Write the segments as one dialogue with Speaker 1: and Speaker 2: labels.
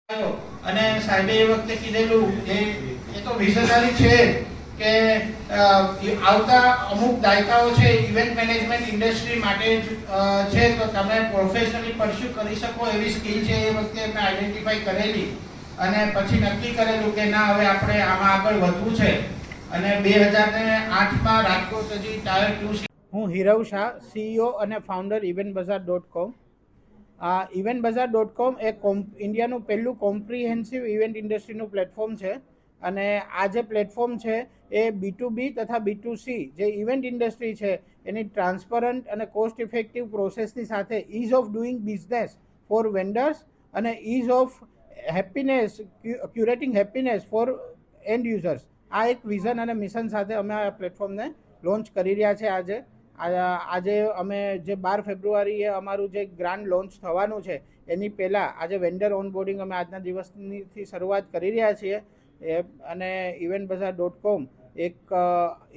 Speaker 1: અને સાહેબે એ વખતે કીધેલું એ તો વિઝનરી છે કે આવતા અમુક દાયકાઓ છે ઇવેન્ટ મેનેજમેન્ટ ઇન્ડસ્ટ્રી માટે છે, તો તમે પ્રોફેશનલી પરસ્યુ કરી શકો એવી સ્કિલ છે. એ વખતે મેં આઈડેન્ટિફાઈ કરેલી અને પછી નક્કી કરેલું કે ના, હવે આપણે આમાં આગળ વધવું છે. અને 2008માં રાજકોટ હજી ટાયર 2. હું હિરવ શાહ, CEO અને ફાઉન્ડર eventbazaar.com. eventbazaar.com એ ઇન્ડિયાનું પહેલું કોમ્પ્રિહેન્સિવ ઇવેન્ટ ઇન્ડસ્ટ્રીનું પ્લેટફોર્મ છે. અને આ જે પ્લેટફોર્મ છે એ B2B તથા B2C જે ઇવેન્ટ ઇન્ડસ્ટ્રી છે એની ટ્રાન્સપરન્ટ અને કોસ્ટ ઇફેક્ટિવ પ્રોસેસની સાથે ease of doing business for vendors અને ease of happiness, curating happiness for end users, આ એક વિઝન અને મિશન સાથે અમે આ પ્લેટફોર્મને લોન્ચ કરી રહ્યા છે. આજે અમે જે 12 ફેબ્રુઆરીએ અમારું જે ગ્રાન્ડ લોન્ચ થવાનું છે એની પહેલાં આજે વેન્ડર ઓનબોર્ડિંગ અમે આજના દિવસથી શરૂઆત કરી રહ્યા છીએ. અને eventbazaar.com એક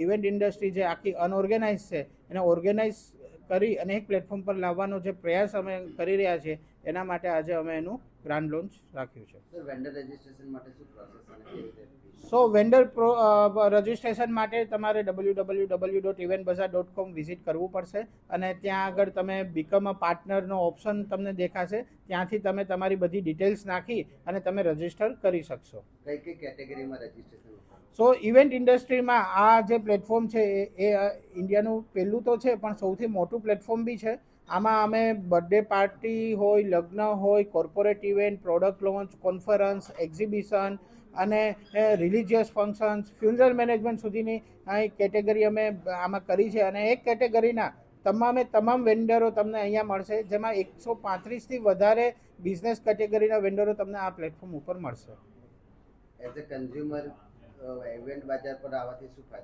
Speaker 1: ઇવેન્ટ ઇન્ડસ્ટ્રી જે આખી અનઓર્ગેનાઇઝ છે એને ઓર્ગેનાઇઝ કરી અને એક પ્લેટફોર્મ પર લાવવાનો જે પ્રયાસ અમે કરી રહ્યા છીએ એના માટે આજે અમે એનું ગ્રાન્ડ લોન્ચ રાખ્યું છે.
Speaker 2: વેન્ડર રજિસ્ટ્રેશન માટે શું પ્રોસેસ અને કેવી રીતે?
Speaker 1: વેન્ડર રજિસ્ટ્રેશન માટે તમારે www.eventbazaar.com વિઝિટ કરવું પડશે અને ત્યાં આગળ તમે બીકમ અ પાર્ટનરનો ઓપ્શન તમને દેખાશે. ત્યાંથી તમે તમારી બધી ડિટેલ્સ નાખી અને તમે રજિસ્ટર કરી શકશો.
Speaker 2: કઈ કઈ કેટેગરીમાં રજિસ્ટ્રેશન?
Speaker 1: ઇવેન્ટ ઇન્ડસ્ટ્રીમાં આ જે પ્લેટફોર્મ છે એ ઇન્ડિયાનું પહેલું તો છે પણ સૌથી મોટું પ્લેટફોર્મ બી છે. આમાં અમે બર્થડે પાર્ટી હોય, લગ્ન હોય, corporate event, product launch, conference, exhibition અને રિલિજિયસ ફંક્શન્સ, ફ્યુનરલ મેનેજમેન્ટ સુધીની કેટેગરી અમે આમાં કરી છે. અને એક કેટેગરીના તમામ વેન્ડરો તમને અહીંયા મળશે, જેમાં 135થી વધારે બિઝનેસ કેટેગરીના વેન્ડરો તમને આ પ્લેટફોર્મ ઉપર મળશે.
Speaker 2: એઝ અ કન્ઝ્યુમર ઇવેન્ટ બજાર પર આવવાથી શું ફાયદો?